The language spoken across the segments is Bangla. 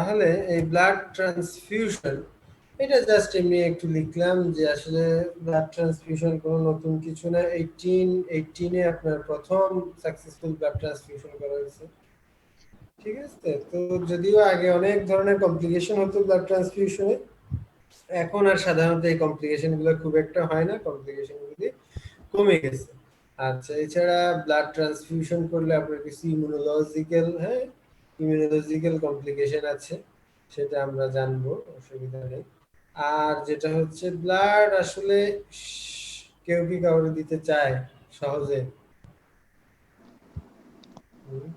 তাহলে এই ব্লাড ট্রান্সফিউশন এটা জাস্ট এমনি একটু লিখলাম যে আসলে ব্লাড ট্রান্সফিউশন কোনো নতুন কিছু না। 1818 এ আপনার প্রথম সাকসেসফুল ব্লাড ট্রান্সফিউশন করা হয়েছে। ঠিক আছে, তো যদিও আগে অনেক ধরনের কমপ্লিকেশন হতো ব্লাড ট্রান্সফিউশনে, এখন আর সাধারণত এই কমপ্লিকেশন গুলো খুব একটা হয় না, কমপ্লিকেশন গুলি কমে গেছে। আচ্ছা, এছাড়া ব্লাড ট্রান্সফিউশন করলে আপনার কিছু ইমিউনোলজিক্যাল কমপ্লিকেশন আছে, সেটা আমরা জানবো, অসুবিধা নেই। আর যেটা হচ্ছে ব্লাড আসলে কেউ কি কাউকে দিতে চায় সহজে? হুম,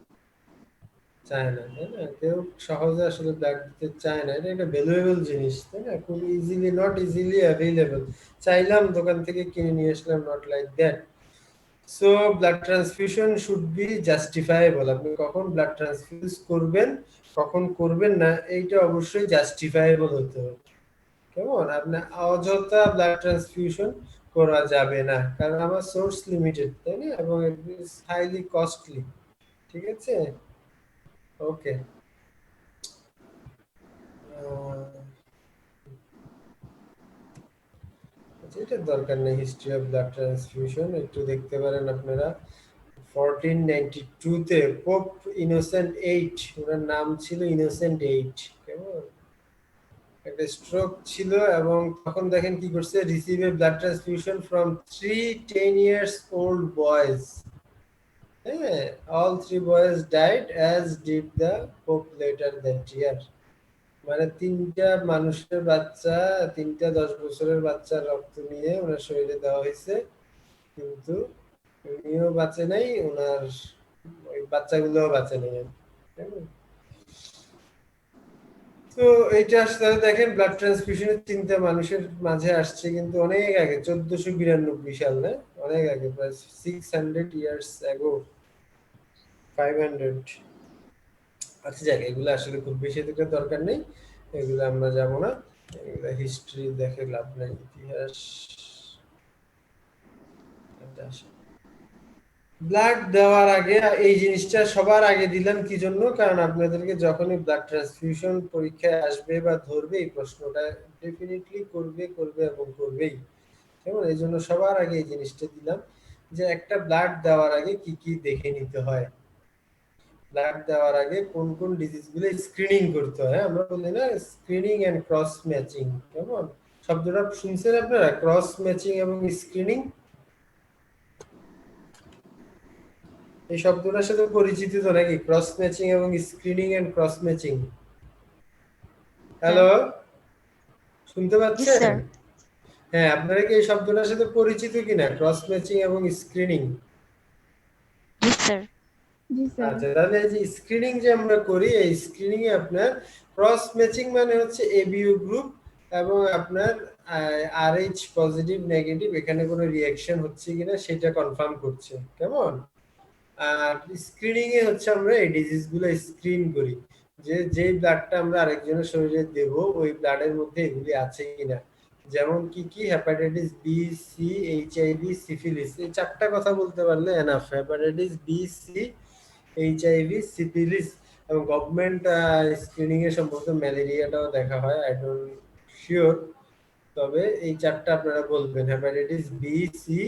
চায় না, তাই না? কেউ সহজে আসলে ব্লাড দিতে চায় না, এটা একটা ভ্যালুয়েবল জিনিস, তাই না? খুব নট ইজিলি অ্যাভেলেবল। চাইলাম দোকান থেকে কিনে নিয়ে আসলাম, not like that. So blood transfusion should be justifiable. আপনি কখন ব্লাড ট্রান্সফিউজ করবেন, কখন করবেন না, এইটা অবশ্যই জাস্টিফায়েবল হতে হবে। কেমন? আপনি অযথা ব্লাড ট্রান্সফিউশন করা যাবে না, কারণ আমার সোর্স লিমিটেড, তাই না? এবং ইট ইজ হাইলি কস্টলি। ঠিক আছে, ওকে। এটার দরকার নেই, হিস্ট্রি অফ ব্লাড ট্রান্সফিউশন একটু দেখতে পারেন আপনারা। 1492 তে পোপ ইনোসেন্ট 8, ওনার নাম ছিল ইনোসেন্ট 8, কেমন? একটা স্ট্রোক ছিল, এবং তখন দেখেন কি করছে, receive a blood transfusion from 3 10 years old boys। হ্যাঁ, all 3 boys died as did the pope later that year। মানে তিনটা মানুষের বাচ্চা, তিনটা 10 বছরের বাচ্চার রক্ত নিয়ে ওনার শরীরে দেওয়া হয়েছে, কিন্তু উনিও বাঁচে নাই, ওনার ওই বাচ্চাগুলোও বাঁচে নাই। তাই না? তো এইটা আসলে দেখেন ব্লাড ট্রান্সফিউশনের চিন্তা মানুষের মাঝে আসছে কিন্তু অনেক আগে, 1492 সাল, না? অনেক আগে, প্রায় 600 ইয়ার্স অ্যাগো, 500। আচ্ছা যাক, এগুলো আসলে খুব বেশি থেকে দরকার নেই, এগুলো আমরা যাব না, এগুলো হিস্ট্রি দেখে লাভ নাই, ইতিহাস। ব্লাড দেওয়ার আগে এই জিনিসটা সবার আগে দিলাম কি জন্য, কারণ আপনাদেরকে যখনই ব্লাড ট্রান্সফিউশন পরীক্ষায় আসবে বা ধরবে, এই প্রশ্নটা ডেফিনেটলি করবে করবে এবং করবেই। কেমন? এই জন্য সবার আগে এই জিনিসটা দিলাম যে একটা ব্লাড দেওয়ার আগে কি কি দেখে নিতে হয়, ব্লাড দেওয়ার আগে কোন কোন ডিজিজ গুলো স্ক্রিনিং করতে হয়। আমরা বলি না স্ক্রিনিং এন্ড ক্রস ম্যাচিং, কেমন? শব্দটা শুনছেন আপনারা, ক্রস ম্যাচিং এবং স্ক্রিনিং? এই শব্দটার সাথে পরিচিত তো নাকি, ক্রস ম্যাচিং এবং screening and cross matching? Hello, শুনতে Yes, পাচ্ছেন? sir. হ্যাঁ, আপনারা কি এই শব্দটার সাথে পরিচিত কিনা, ক্রস ম্যাচিং এবং স্ক্রিনিং? Yes, sir. জি স্যার। আচ্ছা, তাহলে এই যে স্ক্রিনিং যে আমরা করি, এই স্ক্রিনিং এ আপনার ক্রস ম্যাচিং মানে হচ্ছে এবিইউ গ্রুপ এবং আপনার আরএইচ পজিটিভ নেগেটিভ, এখানে কোনো রিঅ্যাকশন হচ্ছে কিনা সেটা কনফার্ম করছে, কেমন? আর স্ক্রিনিং এ হচ্ছে আমরা এই ডিজিজ গুলো স্ক্রিন করি, যে যেই ব্লাডটা আমরা আরেকজনের শরীরে দেব ওই ব্লাডের মধ্যে এগুলি আছে কিনা। যেমন কি কি, hepatitis B, C, HIV, syphilis, এই চারটা কথা বলতে পারলে enough. Hepatitis B, C, HIV, syphilis, এবং গভর্নমেন্ট স্ক্রিনিং এ সম্ভবত ম্যালেরিয়াটাও দেখা হয়, আই ডোন্ট শিওর। তবে এই চারটা আপনারা বলবেন, হেপাটাইটিস বি, সি,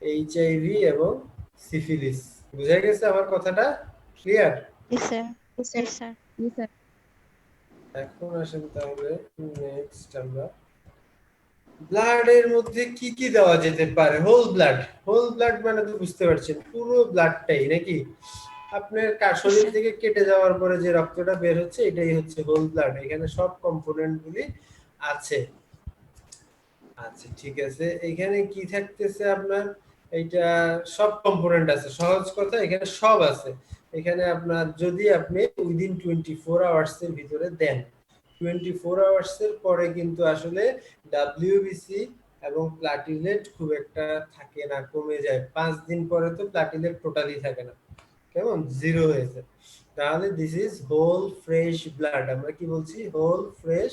এইচআইভি এবং সিফিলিস। বুঝা গেছে আমার কথাটা? ক্লিয়ার? Yes, sir. জি স্যার। Yes, sir. জি স্যার। এখন আসেন তাহলে নেক্সট আমরা ব্লাডের মধ্যে কি কি দেওয়া যেতে পারে। হোল ব্লাড, হোল ব্লাড মানে তো বুঝতে পারছেন পুরো ব্লাডটাই নাকি? আপনার Yes, শরীর sir. থেকে কেটে যাওয়ার পরে যে রক্তটা বের হচ্ছে এটাই হচ্ছে হোল ব্লাড, এখানে সব কম্পোনেন্ট গুলি আছে। আচ্ছা ঠিক আছে, এখানে কি থাকতেছে আপনার, এইটা সব কম্পোনেন্ট আছে, সহজ কথা এখানে সব আছে। এখানে আপনার যদি আপনি উইদিন 24 আওয়ার্স এর ভিতরে দেন, 24 আওয়ার্স এর পরে কিন্তু আসলে ডাব্লিউবিসি এবং প্লাটিলেট খুব একটা থাকে না, কমে যায়। 5 দিন পরে তো প্লাটিলেট টোটালি থাকে না, কেমন, জিরো হয়ে যায়। তাহলে this is whole fresh blood. আমরা কি বলছি? Whole fresh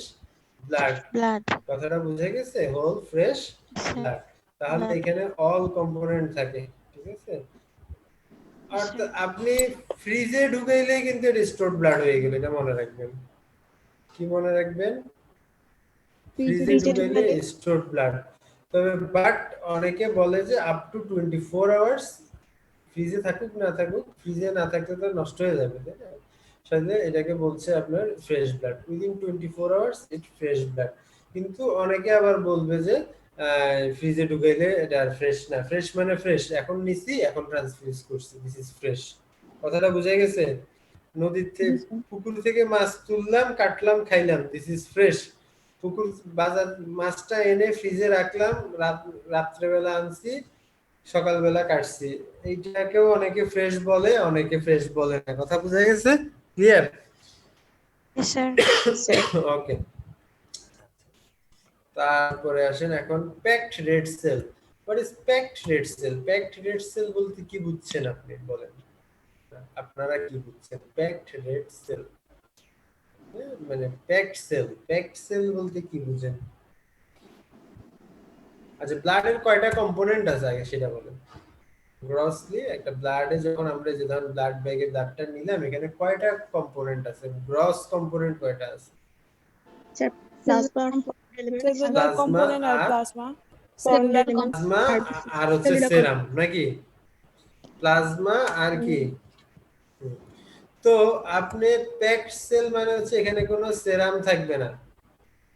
blood. Blood. কথাটা বুঝে গেছে? Whole fresh Yes, sir. Blood. তাহলে Blood. এখানে অল কম্পোনেন্ট থাকে, ঠিক আছে? Yes, আর sir. আপনি ফ্রিজে ঢুকাইলেই কিন্তু রিস্টোরড ব্লাড হয়ে গেল, এটা মনে রাখবেন। কি মনে রাখবেন? ফ্রিজে ফ্রিজে ঢুকাইলে স্টোরড ব্লাড। তবে বাট অনেকে বলে যে আপ টু 24 আওয়ার্স ফ্রিজে থাকুক না থাকুক, ফ্রিজে না থাকলে তো নষ্ট হয়ে যাবে, তাই না? সাথে এটাকে বলছে আপনার ফ্রেশ ব্লাড, উইদিন 24 আওয়ার্স ইট ফ্রেশ ব্লাড। কিন্তু অনেকে আবার বলবে যে ফ্রিজে ঢুকাইলে এটা আর ফ্রেশ না। ফ্রেশ মানে ফ্রেশ, এখন নিছি এখন ট্রান্সফিউজ করছি, দিস ইজ ফ্রেশ। কথাটা বুঝা গেছে? নদীর থেকে, পুকুর থেকে মাছ তুললাম, কাটলাম, খাইলাম, দিস ইজ ফ্রেশ। পুকুর বাজার মাছটা এনে ফ্রিজে রাখলাম, রাত্রেবেলা আনছি, সকালবেলা কাটছি, এইটাকেও অনেকে ফ্রেশ বলে, অনেকে ফ্রেশ বলে না। কথা বুঝা গেছে? ক্লিয়ার? Yes, sir. ওকে, তারপরে আসেন এখন packed red cell. What is packed red cell? Packed red cell বলতে কি বুঝছেন আপনি বলেন? আপনারা কি বুঝছেন প্যাকড রেড সেল? মানে প্যাকড সেল বলতে কি বুঝেন? আচ্ছা, ব্লাডের কয়টা কম্পোনেন্ট আছে আগে সেটা বলেন। গ্রসলি একটা ব্লাডে যখন আমরা যে ধরুন ব্লাড ব্যাগে ব্লাডটা নিলাম, এখানে কয়টা কম্পোনেন্ট আছে? গ্রস কম্পোনেন্ট কয়টা আছে? সেলুলার কম্পোনেন্ট আর প্লাজমা, প্লাজমা আর হচ্ছে সেরাম নাকি? প্লাজমা আর কি? তো আপনি প্যাকড সেল মানে হচ্ছে এখানে কোনো সেরাম থাকবে না,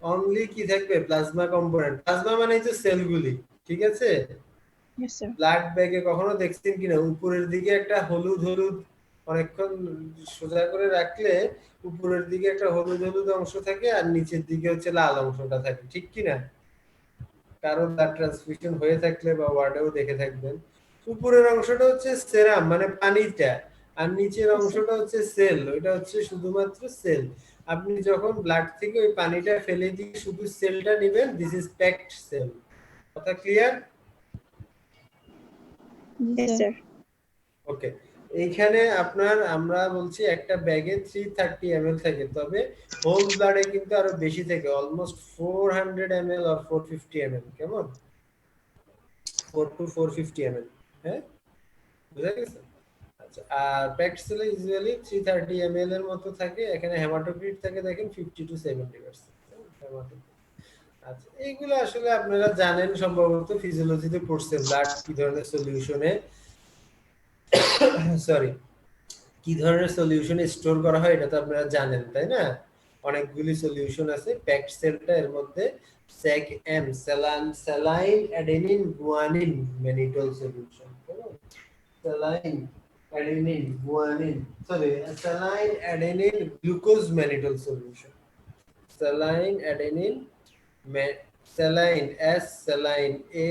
অনলি কি থাকবে? Plasma component. প্লাজমা মানে হচ্ছে সেলগুলি, ঠিক আছে? ব্লাড ব্যাগে কখনো দেখছেন কিনা উপরের দিকে একটা হলুদ হলুদ, অনেকক্ষণ সোজা করে রাখলে উপরের দিকে একটা হলুদ হলুদ অংশ থাকে আর নিচের দিকে হচ্ছে লাল অংশটা থাকে, ঠিক কিনা? কারো ব্লাড ট্রান্সফিউশন হয়ে থাকলে বা ওয়ার্ডেও দেখে থাকবেন, উপরের অংশটা হচ্ছে সেরাম মানে পানিটা, আর নিচের অংশটা হচ্ছে সেল, ওইটা হচ্ছে শুধুমাত্র সেল। আপনি যখন ব্লাড থেকে ওই পানিটা ফেলে দিয়ে শুধু সেলটা নেবেন, দিস ইজ প্যাকড সেল। কথা ক্লিয়ার? ওকে, এইখানে আপনার আমরা বলছি একটা ব্যাগে 330 ml থাকে, তবে হোল ব্লাডে কিন্তু আরো বেশি থাকে, অলমোস্ট 400 ml or 450 ml। কেমন? 4 to 450 ml। হ্যাঁ, বুঝা গেছে? আচ্ছা, আর প্যাকড সেলে ইউজুয়ালি 330 ml এর মতো থাকে। এখানে হেমাটোক্রিট থাকে দেখেন 50 to 70%। হেমাটোক্রিট। আচ্ছা, এইগুলো আসলে আপনারা জানেন, সম্ভবত ফিজিওলজিতে পড়ছেন, ব্লাড কি ধরনের সলিউশনে সরি কি ধরনের সলিউশনে স্টোর করা হয় এটা তো আপনারা জানেন, তাই না? অনেকগুলি সলিউশন আছে। প্যাকড সেলটা এর মধ্যে SAG M, saline adenine guanine mannitol solution. Saline adenine guanine, sorry, saline adenine glucose mannitol solution. Saline adenine saline S, saline A,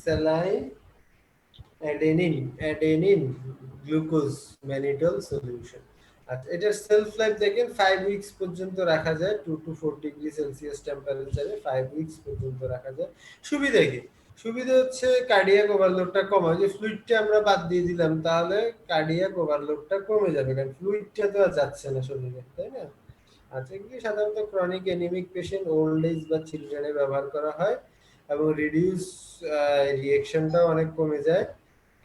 saline adenine glucose mannitol solution. আচ্ছা, এটার সেলফ লাইফ দেখেন 5 উইকস পর্যন্ত রাখা যায়, 2 to 4 ডিগ্রি সেলসিয়াস টেম্পারেচারে 5 উইকস পর্যন্ত রাখা যায়। সুবিধা কি? সুবিধা হচ্ছে কার্ডিয়াক ওভারলোডটা কমায়। যে ফ্লুইডটা আমরা বাদ দিয়ে দিলাম, তাহলে কার্ডিয়াক ওভারলোডটা কমে যাবে, কারণ ফ্লুইডটা তো আর যাচ্ছে না শরীরে, তাই না? আচ্ছা, এগুলি সাধারণত chronic anaemic patient, old age বা চিলড্রেনে ব্যবহার করা হয়, এবং রিডিউস রিঅ্যাকশনটাও অনেক কমে যায়।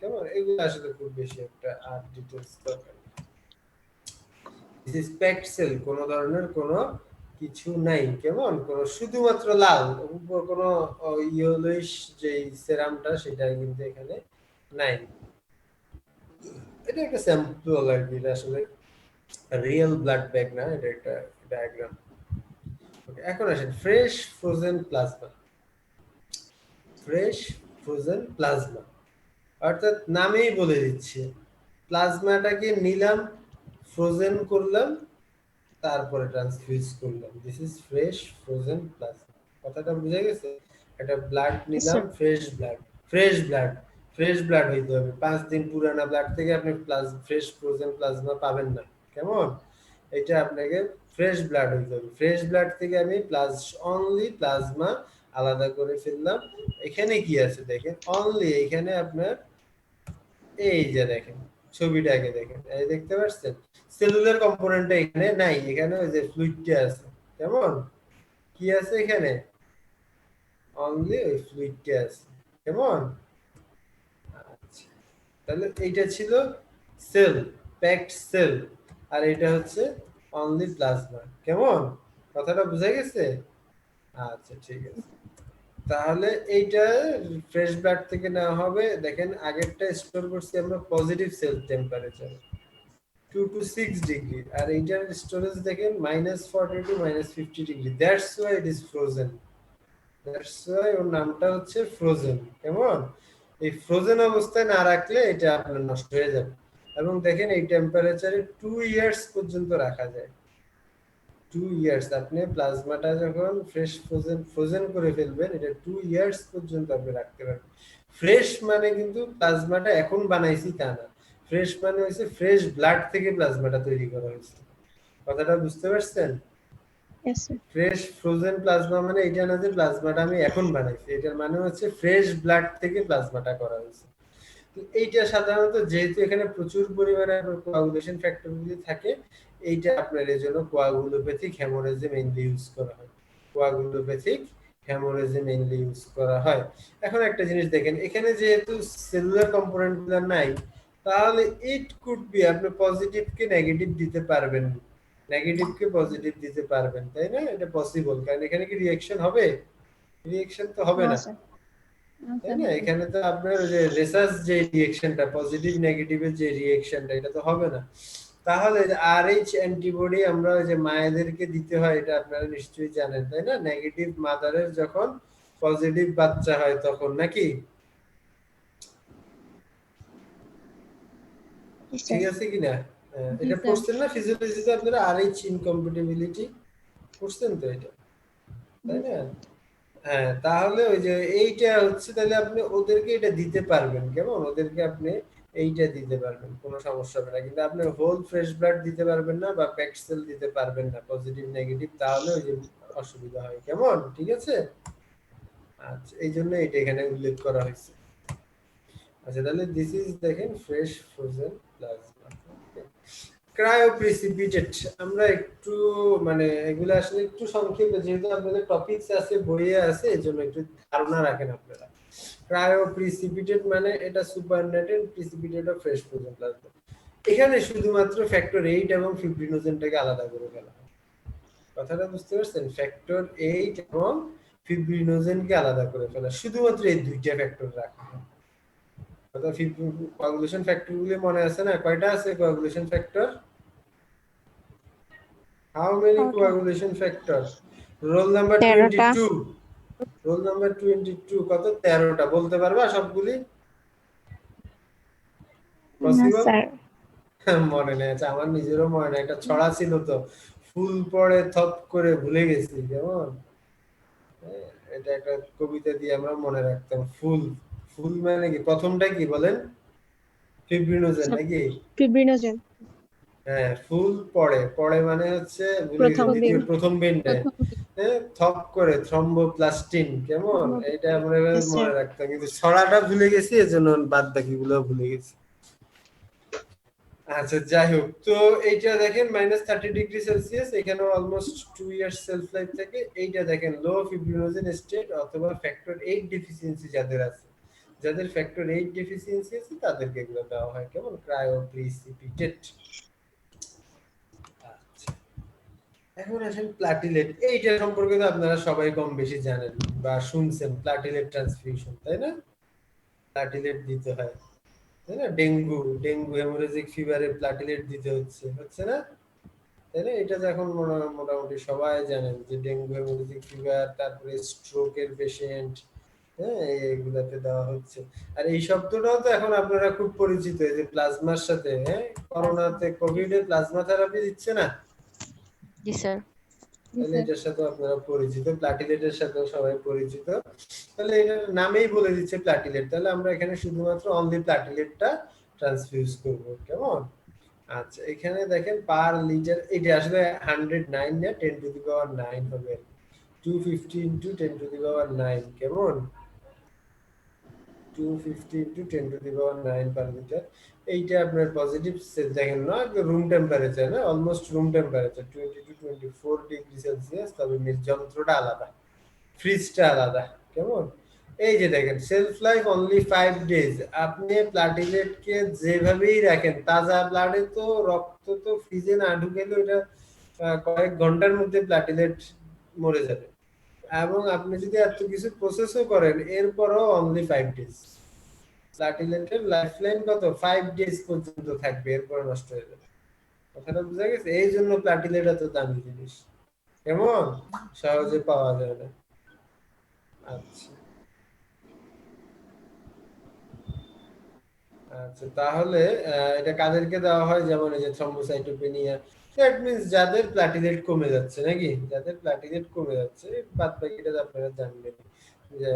কেমন? এগুলো আসলে খুব বেশি একটা আর ডিটেইলস দরকার। দিস ইজ প্যাকড সেল, কোনো ধরনের কোনো কিছু নাই, কেমন? কোনো শুধুমাত্র লাল, উপর কোনো ইয়েলোইশ যে সেরামটা সেটা কিন্তু এখানে নাই। এটা একটা স্যাম্পল আর কি, এটা আসলে রিয়েল ব্লাড ব্যাগ না, এটা একটা ডায়াগ্রাম। এখন আসেন fresh frozen plasma. Fresh frozen plasma অর্থাৎ নামেই বলে দিচ্ছে, প্লাজমাটাকে নিলাম, ফ্রোজেন করলাম, তারপরে ট্রান্সফিউজ করলাম, this is fresh frozen plasma. কথাটা বুঝে গেছে? একটা ব্লাড নিলাম, ফ্রেশ ব্লাড, ফ্রেশ ব্লাড হইতে হবে। 5 দিন পুরানা ব্লাড থেকে আপনি ফ্রেশ ফ্রোজেন প্লাজমা পাবেন না, কেমন? এটা আপনাকে ফ্রেশ ব্লাড হইতে হবে। ফ্রেশ ব্লাড থেকে আমি অনলি প্লাজমা আলাদা করে ফেললাম। এখানে কি আছে দেখেন, অনলি এখানে আপনার এই যে দেখেন ছবিটাকে দেখেন, এই দেখতে পাচ্ছেন সেলুলার কম্পোনেন্টটা এখানে নাই, এখানে ওই যে ফ্লুইডটা আছে। কেমন? কি আছে এখানে? অনলি ওই ফ্লুইডটা আছে। কেমন? আচ্ছা, তাহলে এইটা ছিল সেল, প্যাকড সেল, আর এটা হচ্ছে অনলি প্লাজমা। কেমন, কথাটা বুঝা গেছে? আচ্ছা ঠিক আছে। তাহলে এইটা ফ্রেশ ব্লাড থেকে নেওয়া হবে। দেখেন আগেরটা স্টোর করছি আমরা positive cell temperature 2 to 6 degree, আর এইটার স্টোরেজ দেখেন -40 to -50 degree. That's why it is frozen. That's why ওর নামটা হচ্ছে ফ্রোজেন। কেমন, এই ফ্রোজেন অবস্থায় না রাখলে এটা আপনার নষ্ট হয়ে যাবে। এবং দেখেন এই টেম্পারেচারে 2 ইয়ার্স পর্যন্ত রাখা যায়। 2 ইয়ার্স আপনি প্লাজমাটা যখন ফ্রেশ ফ্রোজেন করে ফেলবেন, এটা 2 ইয়ার্স পর্যন্ত আপনি রাখতে পারবেন। ফ্রেশ মানে কিন্তু প্লাজমাটা এখন বানাইছি তা না। ফ্রেশ মানে হচ্ছে ফ্রেশ ব্লাড থেকে প্লাজমাটা তৈরি করা হয়েছে। কথাটা বুঝতে পারছেন? Yes, sir. Fresh frozen plasma মানে এটা না যে প্লাজমাটা আমি এখন বানাইছি, এটার মানে হচ্ছে ফ্রেশ ব্লাড থেকে প্লাজমাটা করা হয়েছে। তো এইটা সাধারণত যেহেতু এখানে প্রচুর পরিমাণে কোয়াগুলেশন ফ্যাক্টরগুলি থাকে, এইটা আপনার এর জন্য কোয়াগুলোপ্যাথিক হেমোরেজে মেইনলি ইউজ করা হয়। কোয়াগুলোপ্যাথিক হেমোরেজে মেইনলি ইউজ করা হয়। এখন একটা জিনিস দেখেন, এখানে যেহেতু সেলুলার কম্পোনেন্টগুলো নাই, তাহলে ইট কুড বি আপনি পজিটিভ কে নেগেটিভ দিতে পারবেন, নেগেটিভ কে পজিটিভ দিতে পারবেন, তাই না? এটা পসিবল, কারণ এখানে কি রিঅ্যাকশন হবে? রিঅ্যাকশন তো হবে No, না, sir. No, তাই sir. না? এখানে তো আপনার ওই যে রেসাস যে রিঅ্যাকশনটা, পজিটিভ নেগেটিভের যে রিঅ্যাকশনটা, এটা তো হবে না। তাহলে আরএইচ অ্যান্টিবডি আমরা ওই যে মায়েদেরকে দিতে হয়, এটা আপনারা নিশ্চয়ই জানেন, তাই না? নেগেটিভ মাদারের যখন পজিটিভ বাচ্চা হয় তখন, নাকি? Yes, ঠিক sir. আছে কিনা? জি, এটা স্যার। পড়ছেন না ফিজিওলজিতে আপনারা, আরএইচ ইনকম্প্যাটিবিলিটি পড়ছেন তো এটা, তাই না? হ্যাঁ, তাহলে ওই যে এইটা হচ্ছে, তাহলে আপনি ওদেরকে এটা দিতে পারবেন। কেমন, ওদেরকে আপনি এইটা দিতে পারবেন, কোনো সমস্যা হবে না। কিন্তু আপনি হোল ফ্রেশ ব্লাড দিতে পারবেন না, বা প্যাকড সেল দিতে পারবেন না, পজিটিভ নেগেটিভ, তাহলে ওই যে অসুবিধা হয়। কেমন, ঠিক আছে? আচ্ছা, এই জন্য এটা এখানে উল্লেখ করা হয়েছে। আচ্ছা, তাহলে দিস ইজ দেখেন ফ্রেশ ফ্রোজেন প্লাজমা। ক্রায়োপ্রিসিপিটেট আমরা একটু মানে এগুলো আসলে একটু সংক্ষেপে, যেহেতু আপনাদের টপিকস আছে বইয়ে আছে, এজন্য একটু ধারণা রাখেন আপনারা। ক্রায়োপ্রিসিপিটেট মানে এটা সুপারনেটেড precipitate of fresh frozen plasma. এখানে শুধুমাত্র ফ্যাক্টর 8 এবং ফিব্রিনোজেনটাকে আলাদা করে ফেলা হয়। কথাটা বুঝতে পারছেন? ফ্যাক্টর 8 এবং ফিব্রিনোজেনকে আলাদা করে ফেলা, শুধুমাত্র এই দুইটা ফ্যাক্টর রাখা হয়। কথা, কোয়াগুলেশন ফ্যাক্টরগুলি মনে আছে না? কয়টা আছে coagulation factor? How many How to? coagulation factor? Roll number 13টা। 22. Roll number 22 কত? 13টা। বলতে পারবা সবগুলি? না, পসিবল? স্যার। মনে নেই। আচ্ছা, আমার নিজেরও মনে নেই। একটা ছড়া ছিল তো, ফুল পড়ে থপ করে ভুলে গেছি। কেমন, এটা একটা কবিতা দিয়ে আমরা মনে রাখতাম। ফুল, ফুল মানে কি? প্রথমটা কি বলেন? ফিব্রিনোজেন নাকি? ফিব্রিনোজেন। হ্যাঁ, ফুল পড়ে, পড়ে মানে হচ্ছে ভুলে গেছি, প্রথম দ্বিতীয় দিন। প্রথম বিনটা। হ্যাঁ, থপ করে থ্রম্বোপ্লাস্টিন। কেমন, এটা আমরা এভাবে Yes, মনে sir. রাখতাম, কিন্তু ছড়াটা ভুলে গেছি, এজন্য বাদ বাকিগুলো ভুলে গেছি। আচ্ছা, যাই হোক, তো এইটা দেখেন -30°C, এখানে অলমোস্ট 2 ইয়ার্স সেলফ লাইফ থাকে। এইটা দেখেন লো ফিব্রিনোজেন স্টেট অথবা ফ্যাক্টর 8 ডেফিসিয়েন্সি যাদের আছে, যাদের ফ্যাক্টর 8 ডেফিসিয়েন্সি আছে তাদেরকে এগুলো দেওয়া হয়। কেমন, ক্রায়োপ্রিসিপিটেট। আচ্ছা, এখন আসেন প্লাটিলেট। এইটা সম্পর্কে তো আপনারা সবাই কম বেশি জানেন বা শুনছেন, প্লাটিলেট ট্রান্সফিউশন, তাই না? প্লাটিলেট দিতে হয়, তাই না? ডেঙ্গু ডেঙ্গু হেমোরেজিক ফিভারে প্লাটিলেট দিতে হচ্ছে না, তাই না? এটা তো এখন মোটামুটি সবাই জানেন যে ডেঙ্গু হেমোরেজিক ফিভার, তারপরে স্ট্রোকের পেশেন্ট, হ্যাঁ, এইগুলাতে দেওয়া হচ্ছে। আর এই শব্দটাও তো এখন আপনারা খুব পরিচিত, এই যে প্লাজমার সাথে, হ্যাঁ, করোনাতে কোভিডে প্লাজমা থেরাপি দিচ্ছে না? জি, স্যার। তাহলে এটার সাথে আপনারা পরিচিত, প্লাটিলেটের সাথে সবাই পরিচিত। তাহলে এটার নামেই বলে দিচ্ছে প্লাটিলেট, তাহলে আমরা এখানে শুধুমাত্র অনলি প্লাটিলেটটা ট্রান্সফিউজ করব। কেমন, আচ্ছা, এখানে দেখেন পার লিটার, এটা আসলে 109 না, 10 টু দি পাওয়ার 9 হবে, 250 ইনটু 10 টু দি পাওয়ার 9। কেমন, 250 into 10 to the power 9 per litre. এইটা আপনার পজিটিভ সেল দেখেন না, রুম টেম্পারেচার, না almost room temperature 20 to 24°C, তবে যন্ত্রটা আলাদা, ফ্রিজটা আলাদা। কেমন, এই যে দেখেন সেলফ লাইফ অনলি 5 ডেজ। আপনি প্লাটিলেটকে যেভাবেই রাখেন, তাজা ব্লাডে তো রক্ত তো ফ্রিজে না ঢুকেলে ওটা কয়েক ঘন্টার মধ্যে প্ল্যাটিলেট মরে যাবে। এবং আপনি যদি এত কিছু প্রসেসও করেন এরপরও অনলি 5 ডেজ। প্ল্যাটিলেটের লাইফলাইন কত 5 ডেজ পর্যন্ত থাকবে, এরপর নষ্ট হয়ে যাবে। কথাটা বুঝা গেছে? এই জন্য প্ল্যাটিলেট এত দামি জিনিস, কেমন সহজে পাওয়া যায় না। আচ্ছা আচ্ছা, তাহলে এটা কাদেরকে দেওয়া হয়? যেমন এই যে থ্রম্বোসাইটোপেনিয়া, দ্যাট মিন্স যাদের প্ল্যাটিলেট কমে যাচ্ছে, নাকি যাদের প্ল্যাটিলেট কমে যাচ্ছে, বাদ বাকিটা তো আপনারা জানবেন যে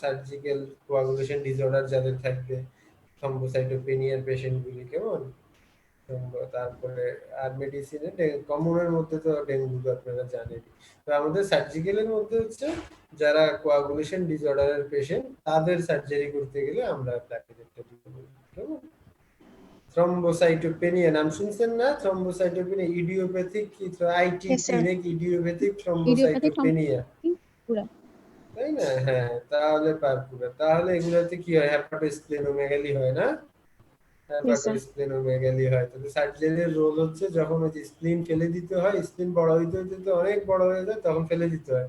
সার্জিক্যাল কোয়াগুলেশন ডিসঅর্ডার যাদের থাকবে, থ্রম্বোসাইটোপেনিয়ার পেশেন্টগুলি, কেমন। তারপরে আর মেডিসিনে কমনের মধ্যে তো ডেঙ্গু আপনারা জানেন। তো আমাদের সার্জিক্যালের মধ্যে হচ্ছে যারা কোয়াগুলেশন ডিসঅর্ডারের পেশেন্ট, তাদের সার্জারি করতে গেলে আমরা প্ল্যাটিলেটটা দিতে বলি, কেমন। থ্রম্বোসাইটোপেনিয়া নাম শুনছেন না? থ্রম্বোসাইটোপেনিয়া ইডিওপ্যাথিক কি আইটিপি Yes, sir. নাকি ইডিওপ্যাথিক Idiopathic থ্রম্বোসাইটোপেনিয়া, পুরা। তাই না? হ্যাঁ, তাহলে পারপুরা, তাহলে এগুলাতে কি হয়? হেপাটোস্প্লেনোমেগালি হয় না? Yes, sir. হেপাটোস্প্লেনোমেগালি হয়। তাহলে সার্জারির রোল হচ্ছে যখন ওই যে স্প্লিন ফেলে দিতে হয়, স্প্লিন বড় হইতে হইতে তো অনেক বড় হয়ে যায়, তখন ফেলে দিতে হয়।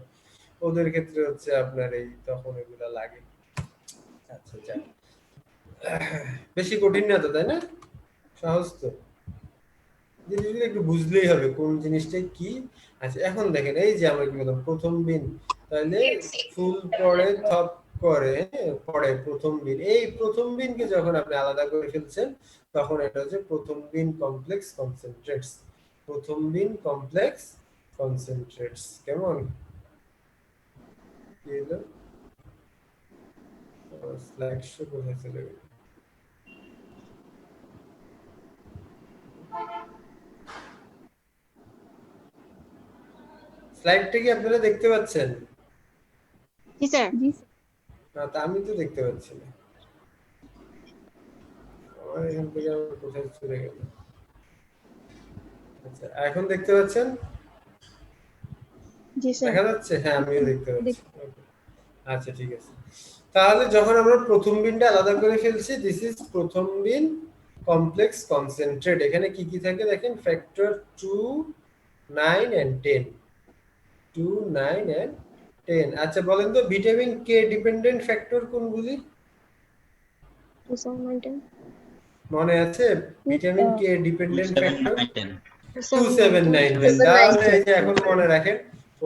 ওদের ক্ষেত্রে হচ্ছে আপনার এই তখন এগুলা লাগে। আচ্ছা যাক, বেশি কঠিন না তো, তাই না? সহজ তো, জিনিসগুলো একটু বুঝলেই হবে কোন জিনিসটা কি। আচ্ছা এখন দেখেন, এই যে আমরা কি বললাম প্রথম বিন, তাহলে ফুল পড়ে থপ করে, হ্যাঁ, পড়ে প্রথম বিন। এই প্রথম বিনকে যখন আপনি আলাদা করে ফেলছেন তখন এটা হচ্ছে প্রথম বিন কমপ্লেক্স কনসেন্ট্রেটস। প্রথম বিন কমপ্লেক্স কনসেন্ট্রেটস, কেমন কি হলো? স্লাইড শো কোথায় চলে গেল? স্লাইডটা কি আপনারা দেখতে পাচ্ছেন? জি স্যার। না, তা আমি তো দেখতে পাচ্ছি না। আমার এখান থেকে আবার কোথায় চলে গেল? আচ্ছা, এখন দেখতে পাচ্ছেন? জি স্যার। দেখা যাচ্ছে? হ্যাঁ, আমিও দেখতে পাচ্ছি। Okay. আচ্ছা ঠিক আছে। তাহলে যখন আমরা প্রথম বিনটা আলাদা করে ফেলছি, দিস ইজ প্রথম বিন কমপ্লেক্স কনসেন্ট্রেট। এখানে কি কি থাকে দেখেন, ফ্যাক্টর 2, 9 and 10। 2, 9 and 10। আচ্ছা বলেন তো ভিটামিন কে ডিপেন্ডেন্ট ফ্যাক্টর কোনগুলি? 2019 মনে আছে? Vitamin K dependent factor 279 279। তাহলে এই যে এখন মনে রাখেন,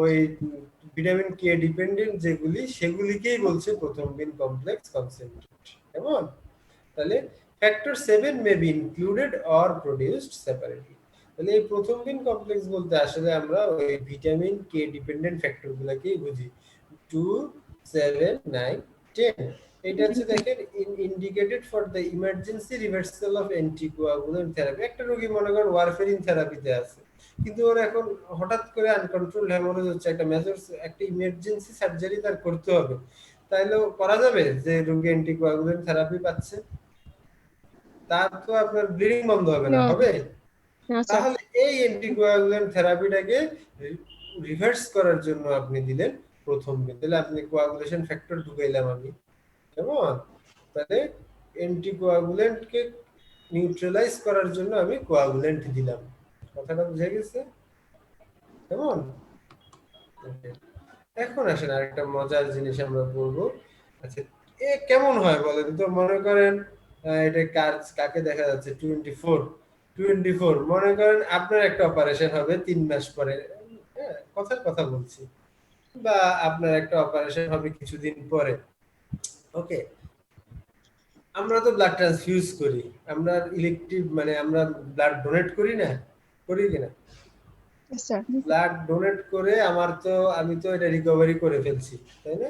ওই ভিটামিন কে ডিপেন্ডেন্ট যেগুলি সেগুলিকেই বলছে প্রথম বিন কমপ্লেক্স কনসেন্ট্রেট, কেমন। তাহলে factor 7 may be included or produced separately. তাহলে এই প্রথম বিন কমপ্লেক্স বলতে আসলে আমরা ওই ভিটামিন কে ডিপেন্ডেন্ট ফ্যাক্টরগুলোকেই বুঝি। 2, 7, 9, 10। এটা হচ্ছে দেখেন indicated for the emergency reversal of anticoagulant therapy. একটা রোগী মনে করেন ওয়ারফেরিন থেরাপিতে আছে, কিন্তু ওর এখন হঠাৎ করে আনকন্ট্রোল হ্যামোরেজ হচ্ছে, একটা মেজর একটা ইমার্জেন্সি সার্জারি তার করতে হবে, তাইলে করা যাবে যে রোগী অ্যান্টিকোয়াগুলেন্ট থেরাপি পাচ্ছে? তার তো আপনার ব্লিডিং বন্ধ হবে না, No. হবে? না স্যার। তাহলে এই অ্যান্টিকোয়াগুলেন্ট থেরাপিটাকে রিভার্স করার জন্য আপনি দিলেন প্রথম দিন। তাহলে আপনি কোয়াগুলেশন ফ্যাক্টর ঢুকাইলাম আমি, কেমন। তাহলে অ্যান্টিকোয়াগুলেন্টকে নিউট্রালাইজ করার জন্য আমি কোয়াগুলেন্ট দিলাম। কথাটা বুঝে গেছে, কেমন। এখন আসেন আরেকটা মজার জিনিস আমরা বলবো। আচ্ছা, এ কেমন হয় বলেন তো? মনে করেন এটা কাকে দেখা যাচ্ছে? 24 মনে করেন আপনার একটা অপারেশন হবে 3 মাস পরে, হ্যাঁ কথার কথা বলছি, বা আপনার একটা অপারেশন হবে কিছুদিন পরে। ওকে, আমরা তো ব্লাড ট্রান্সফিউজ করি, আমরা ইলেকটিভ মানে আমরা ব্লাড ডোনেট করি না, করি কিনা? Yes, sir. ব্লাড ডোনেট করে আমার তো আমি তো এটা রিকভারি করে ফেলছি, তাই না?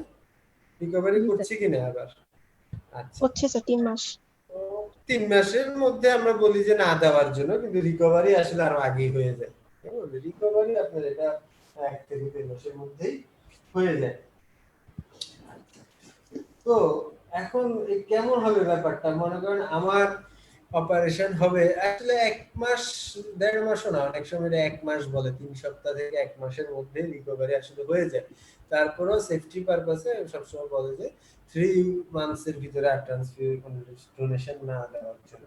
রিকভারি করছি কিনা আবার? আচ্ছা, হচ্ছে স্যার 3 মাস। 3 মাসের মধ্যে আমরা বলি যে না দেওয়ার জন্য, কিন্তু রিকভারি আসলে আরো আগেই হয়ে যায়। রিকভারি আপনার এটা 1 থেকে 3 মাসের মধ্যেই হয়ে যায়। তো এখন এই কেমন হবে ব্যাপারটা? মনে করেন আমার অপারেশন হবে আসলে 1 মাস 1.5 মাসও না, অনেক সময় 1 মাস বলে, 3 সপ্তাহ থেকে 1 মাসের মধ্যে রিকভারি আসলে হয়ে যায়। তারপরেও সেফটি পারপাসে সবসময় বলে যে 3 মান্থসের ভিতরে আর ডোনেশন না দেওয়ার জন্য।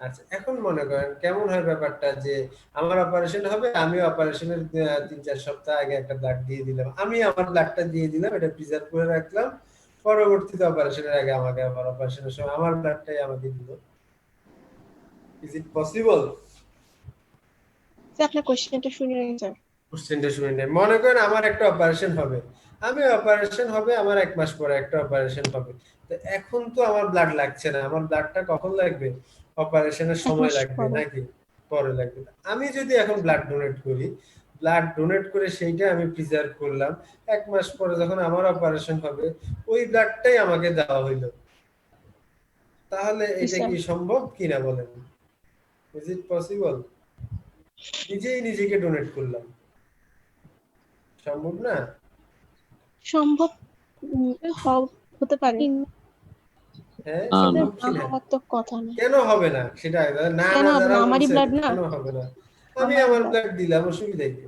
আচ্ছা, এখন মনে করেন কেমন হয় ব্যাপারটা যে আমার অপারেশন হবে, আমি অপারেশনের 3-4 সপ্তাহ আগে একটা ব্লাড দিয়ে দিলাম, আমি আমার ব্লাডটা দিয়ে দিলাম, এটা প্রিজার্ভ করে রাখলাম, পরবর্তীতে অপারেশনের আগে আমাকে আবার অপারেশনের সময় আমার ব্লাডটাই আমাকে দিল। Is it possible? স্যার আপনার কোশ্চেনটা শুনে নিন স্যার। কোশ্চেনটা শুনে নেন। মনে করেন আমার একটা অপারেশন হবে, আমি অপারেশন হবে আমার 1 মাস পরে একটা অপারেশন হবে, তো এখন তো আমার ব্লাড লাগছে না, আমার ব্লাডটা কখন লাগবে? অপারেশনের 1 সময় মাস লাগবে পরে। নাকি পরে লাগবে? আমি যদি এখন ব্লাড ডোনেট করি, ব্লাড ডোনেট করে সেইটা আমি প্রিজার্ভ করলাম, 1 মাস পরে যখন আমার অপারেশন হবে ওই ব্লাডটাই আমাকে দেওয়া হইলো, তাহলে জি এটা স্যার। কি সম্ভব কিনা বলেন? Is it possible? নিজেই নিজেকে ডোনেট করলাম, সম্ভব না? সম্ভব হতে পারে। হ্যাঁ, আম, সম্ভব না কিনা? হওয়ার তো কথা না। কেন হবে না সেটা না কেন না হবে যারা না? আমারই বলছেন ব্লাড না? কেন হবে না? আমি আমারই আমার ব্লাড। ব্লাড দিলাম, অসুবিধা কি?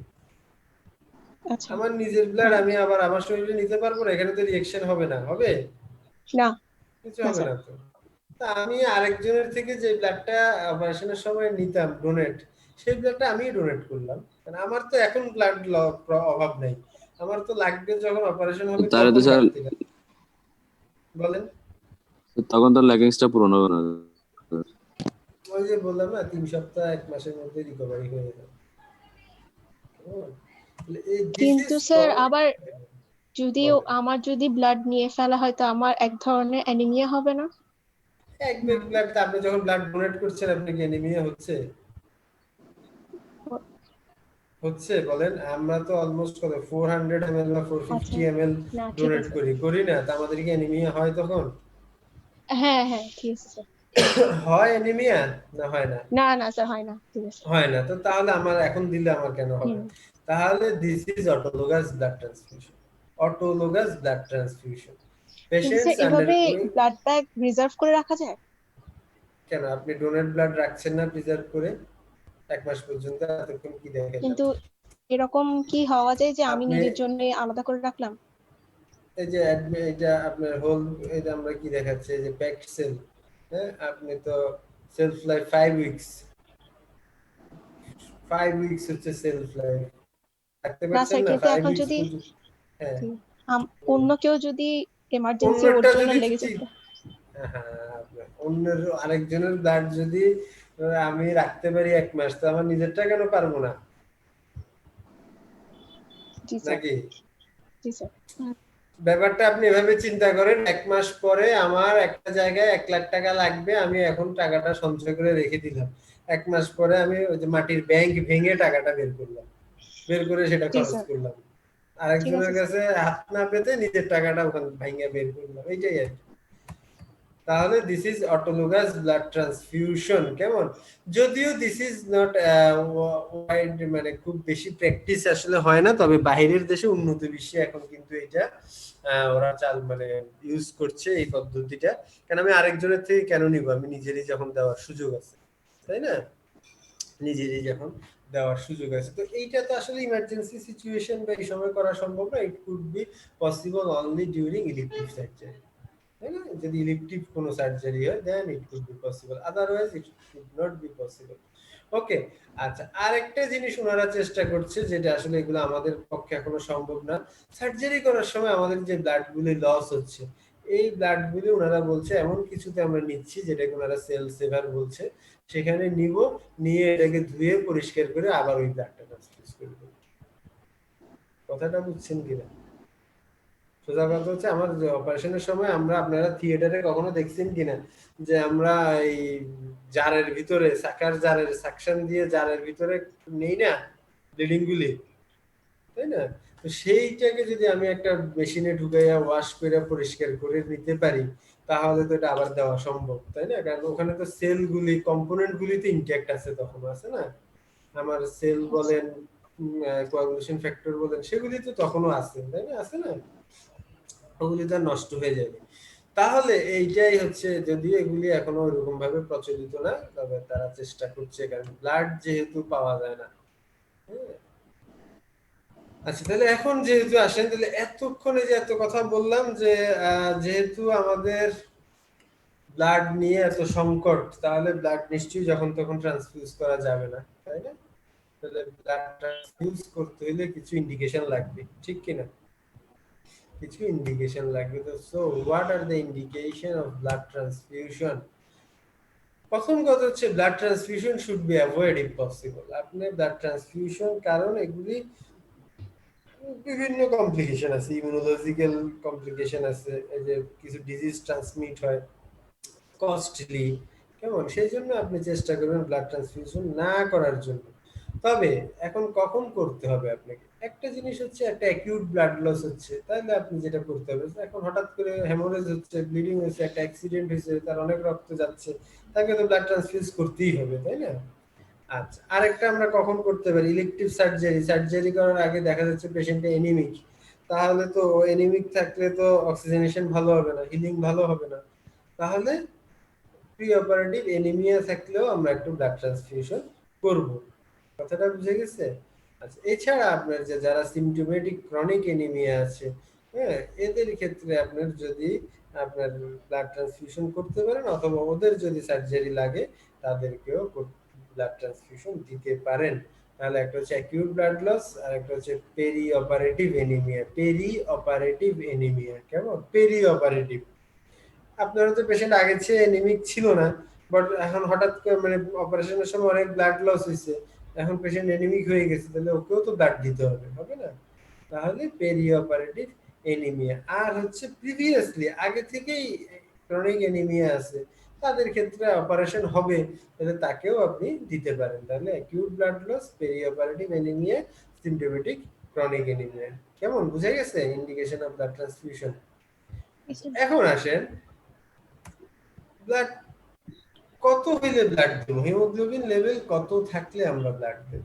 আচ্ছা। আমার নিজের ব্লাড হ্যাঁ। আমি আবার আমার শরীরে নিতে পারবো না, এখানে তো রিঅ্যাকশন হবে না, হবে? না কিছু না হবে স্যার। না তো। তা আমি আরেকজনের থেকে যে ব্লাডটা অপারেশনের সময় নিতাম ডোনেট, সেই ব্লাডটা আমি ডোনেট করলাম, কারণ আমার তো এখন ব্লাড অভাব নাই, আমার তো লাগবে যখন অপারেশন হবে তাহলে তো তখন স্যার ঘাটতি না। বলেন। তখন তো লেগিংসটা পূরণ হবে না। ওই যে বললাম না 3 সপ্তাহ 1 মাসের মধ্যে রিকভারি হয়ে যাবে। দিস কিন্তু ইজ স্যার আবার যদিও আমার যদি ব্লাড নিয়ে ফেলা হয় তো আমার এক ধরনের অ্যানিমিয়া হবে না? এক ব্যাগ ব্লাড, আপনি যখন ব্লাড ডোনেট করছেন আপনি কি অ্যানিমিয়া হচ্ছে? হচ্ছে বলেন? আমরা তো অলমোস্ট কত 400 ml বা আচ্ছা। 450 ml না ঠিক ডোনেট আছে। করি না, তা আমাদের কি অ্যানিমিয়া হয় তখন? হ্যাঁ হ্যাঁ ঠিক আছে স্যার। হয় অ্যানিমিয়া না হয় না? না না স্যার হয় না, ঠিক আছে। হয় না, তো তাহলে আমার এখন দিলে আমার কেন হবে? হুম। তাহলে this is autologous blood transfusion. Autologous blood transfusion কিন্তু পেশেন্টস স্যার এভাবে আন্ডারগোয়িং। ব্লাড ব্যাগ রিজার্ভ করে রাখা যায়? কেন আপনি ডোনেট ব্লাড রাখছেন না প্রিজার্ভ করে 1 মাস পর্যন্ত? এতক্ষণ কি দেখাইলাম? কিন্তু এরকম কি হওয়া যায় যে আমি আপনি নিজের জন্য আলাদা করে রাখলাম? এই যে এটা আপনার হোল, এটা আমরা কি দেখাচ্ছে, এই যে প্যাকড সেল, হ্যাঁ আপনি তো সেলফ লাইফ 5 উইকস, 5 উইকস হচ্ছে সেলফ লাইফ, থাকতে না পারছেন স্যার না কিন্তু 5 এখন উইকস যদি পর্যন্ত? হ্যাঁ, অন্য কেউ যদি এমার্জেন্সি ওর অন্যটা জন্য যদি লেগে যেত? হ্যাঁ, অন্যের আরেকজনের ব্লাড যদি আমি রাখতে পারি 1 মাস, তো আমার নিজেরটা কেন পারবো না? জি স্যার। নাকি জি স্যার। ব্যাপারটা আপনি এভাবে চিন্তা করেন, 1 মাস পরে আমার একটা জায়গায় 1 লাখ টাকা লাগবে, আমি এখন টাকাটা সঞ্চয় করে রেখে দিলাম, 1 মাস পরে আমি ওই যে মাটির ব্যাংক ভেঙে টাকাটা বের করলাম, বের করে সেটা জি খরচ স্যার। করলাম, ঠিক আছে আরেকজনের স্যার। কাছে হাত না পেতে নিজের টাকাটা ওখানে ভাঙিয়ে বের করলাম, এইটাই আর কি। তাহলে this is autologous blood transfusion. কেমন? যদিও দিস ইজ নট ওয়াইড, মানে খুব বেশি প্র্যাকটিস আসলে হয় না, তবে বাইরের দেশে উন্নত বিশ্বে এখন কিন্তু এটা ওরা মানে ইউজ করছে এই পদ্ধতিটা। কারণ আমি আরেকজনের থেকে কেন নিব, আমি নিজেরই যখন দেওয়ার সুযোগ আছে, তাই না? নিজেরই যখন দেওয়ার সুযোগ আছে, তো এইটা তো আসলে ইমার্জেন্সি সিচুয়েশন বা এই সময় করা সম্ভব না, it could be possible only during elective surgery, তাই না? যদি ইলেকটিভ কোনো সার্জারি হয় then it could be possible, otherwise it could not be possible. Okay. আচ্ছা, আরেকটা জিনিস ওনারা চেষ্টা করছে যেটা আসলে এগুলো আমাদের পক্ষে এখনো সম্ভব না, সার্জারি করার সময় আমাদের যে ব্লাডগুলি লস হচ্ছে, এই ব্লাডগুলি ওনারা বলছে এমন কিছুতে আমরা নিচ্ছি যেটাকে ওনারা সেল সেভার বলছে, সেখানে নিব, নিয়ে এটাকে ধুয়ে পরিষ্কার করে আবার ওই ব্লাডটা ট্রান্সফিউজ করব। কথাটা বুঝছেন কিনা? সোজা কথা হচ্ছে, আমার অপারেশনের সময় আমরা, আপনারা থিয়েটারে কখনো দেখছেন কিনা যে আমরা এই জারের ভিতরে সাকার জারের সাকশন দিয়ে জারের ভিতরে নেই না ব্লিডিং গুলি, তাই না? তো সেইটাকে যদি আমি একটা মেশিনে ঢুকাইয়া ওয়াশ করে পরিষ্কার করে নিতে পারি, তাহলে তো এটা আবার দেওয়া সম্ভব, তাই না? কারণ ওখানে তো সেল গুলি, কম্পোনেন্ট গুলি তো ইনট্যাক্ট আছে, তখন আছে না? আমার সেল বলেন, কোয়াগুলেশন ফ্যাক্টর বলেন, সেগুলি তো তখনও আছে, তাই না? আছে না? ওগুলি তো নষ্ট হয়ে যাবে। তাহলে এইটাই হচ্ছে, যদিও এগুলি এখনো ওইরকম ভাবে প্রচলিত না, তবে তারা চেষ্টা করছে, কারণ ব্লাড যেহেতু পাওয়া যায় না। হ্যাঁ। আচ্ছা, তাহলে এখন যেহেতু আসেন, তাহলে এতক্ষণে যে এত কথা বললাম যে যেহেতু আমাদের ব্লাড নিয়ে এত সংকট, তাহলে ব্লাড নিশ্চয়ই যখন তখন ট্রান্সফিউজ করা যাবে না, তাই না? তাহলে ব্লাড ট্রান্সফিউজ করতে হলে কিছু ইন্ডিকেশন লাগবে, ঠিক কিনা? কিছু ইন্ডিকেশন লাগবে। তো so what are the indication of blood transfusion? প্রথম কথা হচ্ছে blood transfusion should be avoid if possible. আপনি ব্লাড ট্রান্সফিউশন, কারণ এগুলি বিভিন্ন কমপ্লিকেশন আছে, ইমিউনোলজিক্যাল কমপ্লিকেশন আছে, এই যে কিছু ডিজিজ ট্রান্সমিট হয়, কস্টলি, কেমন, সেই জন্য আপনি চেষ্টা করবেন ব্লাড ট্রান্সফিউশন না করার জন্য। তবে এখন কখন করতে হবে আপনাকে, একটা জিনিস হচ্ছে একটা অ্যাকিউট ব্লাড লস হচ্ছে, তাহলে আপনি যেটা করতে হবে, এখন হঠাৎ করে হেমোরেজ হচ্ছে, ব্লিডিং হয়েছে, একটা অ্যাক্সিডেন্ট হয়েছে, তার অনেক রক্ত যাচ্ছে, তাকে তো ব্লাড ট্রান্সফিউজ করতেই হবে, তাই না? আচ্ছা, আরেকটা আমরা কখন করতে পারি, ইলেকটিভ সার্জারি। সার্জারি করার আগে দেখা যাচ্ছে পেশেন্টে এনিমিক, তাহলে তো এনিমিক থাকলে তো অক্সিজেনেশন ভালো হবে না, হিলিং ভালো হবে না, তাহলে প্রি অপারেটিভ এনিমিয়া থাকলেও আমরা একটু ব্লাড ট্রান্সফিউশন করব। কথাটা বুঝে গেছে? আচ্ছা, এছাড়া আপনার যে যারা সিমটোমেটিক ক্রনিক এনিমিয়া আছে, হ্যাঁ, এদের ক্ষেত্রে আপনার যদি আপনার ব্লাড ট্রান্সফিউশন করতে পারেন, অথবা ওদের যদি সার্জারি লাগে তাদেরকেও ব্লাড ট্রান্সফিউশন দিতে পারেন। তাহলে একটা হচ্ছে অ্যাকিউট ব্লাড লস, আর একটা হচ্ছে peri operative anaemia. Peri operative anaemia, কেমন? পেরি অপারেটিভ, আপনার হচ্ছে পেশেন্ট আগে চেয়ে এনিমিক ছিল না, বাট এখন হঠাৎ করে মানে অপারেশনের সময় অনেক ব্লাড লস হয়েছে, এখন পেশেন্ট এনিমিক হয়ে গেছে, তাহলে ওকেও তো ব্লাড দিতে হবে, হবে না? তাহলে পেরি অপারেটিভ এনিমিয়া। আর হচ্ছে প্রিভিয়াসলি আগে থেকেই ক্রনিক এনিমিয়া আছে, তাদের ক্ষেত্রে অপারেশন হবে, তাহলে তাকেও আপনি দিতে পারেন। তাহলে acute blood loss, peri operative anaemia, symptomatic chronic anaemia. কেমন, বুঝে গেছে ইন্ডিকেশন অফ ব্লাড ট্রান্সফিউশন? এখন আসেন, ব্লাড কত হইলে ব্লাড দেব, হিমোগ্লোবিন লেভেল কত থাকলে আমরা ব্লাড দেব?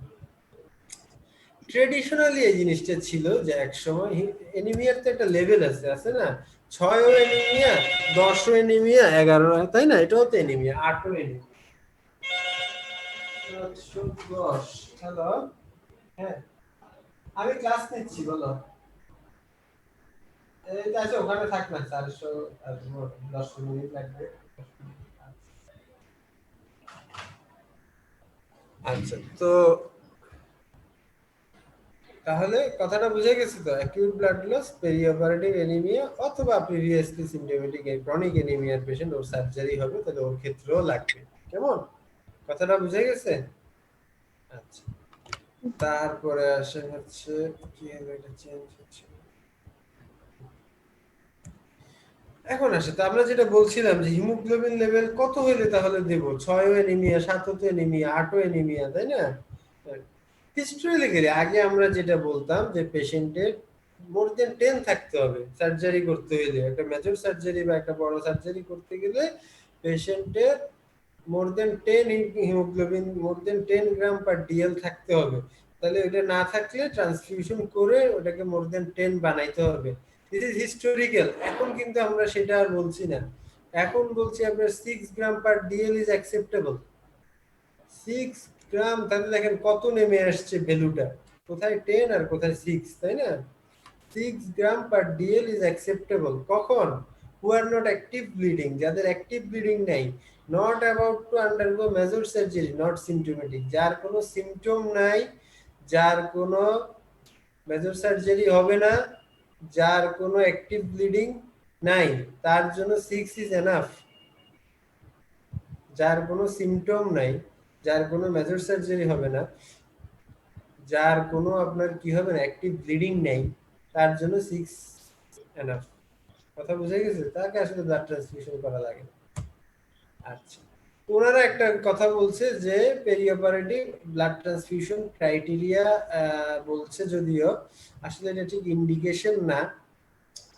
ট্রেডিশনালি এই জিনিসটা ছিল যে একসময় এনিমিয়ার তো একটা লেভেল আছে, আছে না? 6ও এনিমিয়া, 10ও এনিমিয়া, 11, তাই না? এটাও তো এনিমিয়া, 8ও এনিমিয়া। 710, হ্যালো, হ্যাঁ, আমি ক্লাস নিচ্ছি, বলো। এই আছে, ওখানে থাক না, 400 10 মিনিট লাগবে। আচ্ছা, তো তাহলে কথাটা বুঝে গেছে তো, acute blood loss, peri operative anaemia, অথবা প্রিভিয়াসলি সিমটোমেটিক ক্রনিক এনিমিয়ার পেশেন্ট, ওর সার্জারি হবে, তাহলে ওর ক্ষেত্রেও লাগবে। কেমন, কথাটা বুঝে গেছে? আচ্ছা, তারপরে আসে হচ্ছে কি হলো, এটা চেঞ্জ হচ্ছে। এখন আসে তো আমরা যেটা বলছিলাম যে হিমোগ্লোবিন লেভেল কত হইলে তাহলে দেব, 6ও এনিমিয়া, 7ও এনিমিয়া, 8ও এনিমিয়া, তাই না? হিস্টোরিক্যালি আগে আমরা যেটা বলতাম যে পেশেন্টের মোর দেন 10 থাকতে হবে সার্জারি করতে হলে, একটা মেজর সার্জারি বা একটা বড় সার্জারি করতে গেলে পেশেন্টের মোর দেন 10 হিমোগ্লোবিন, মোর দেন 10 গ্রাম পার ডিএল থাকতে হবে। তাহলে ওটা না থাকলে ট্রান্সফিউশন করে ওটাকে মোর দেন 10 বানাইতে হবে। This is historical. এখন কিন্তু আমরা সেটা আর বলছি না, এখন বলছি আপনার 6 gram per dL is acceptable. 6 গ্রাম, তাহলে দেখেন কত নেমে আসছে ভ্যালুটা, কোথায় 10 আর কোথায় 6, তাই না? 6 gram per dL is acceptable কখন? Who are not active bleeding, যাদের অ্যাক্টিভ ব্লিডিং নাই, not about to undergo major surgery, not symptomatic, যার কোনো সিমটম নাই, যার কোনো মেজর সার্জারি হবে না, যার কোনো অ্যাক্টিভ ব্লিডিং নাই, তার জন্য 6 ইজ এনাফ। যার কোনো সিমটম নাই, যার কোনো মেজর সার্জারি হবে না, যার কোনো আপনার কি হবে না, অ্যাক্টিভ ব্লিডিং নেই, তার জন্য 6 এনাফ। কথা বুঝে গেছে? তাকে আসলে ব্লাড ট্রান্সফিউশন করা লাগে না। আচ্ছা, ওনারা একটা কথা বলছে যে পেরিঅপারেটিভ ব্লাড ট্রান্সফিউশন ক্রাইটেরিয়া বলছে, যদিও আসলে এটা ঠিক ইন্ডিকেশন না,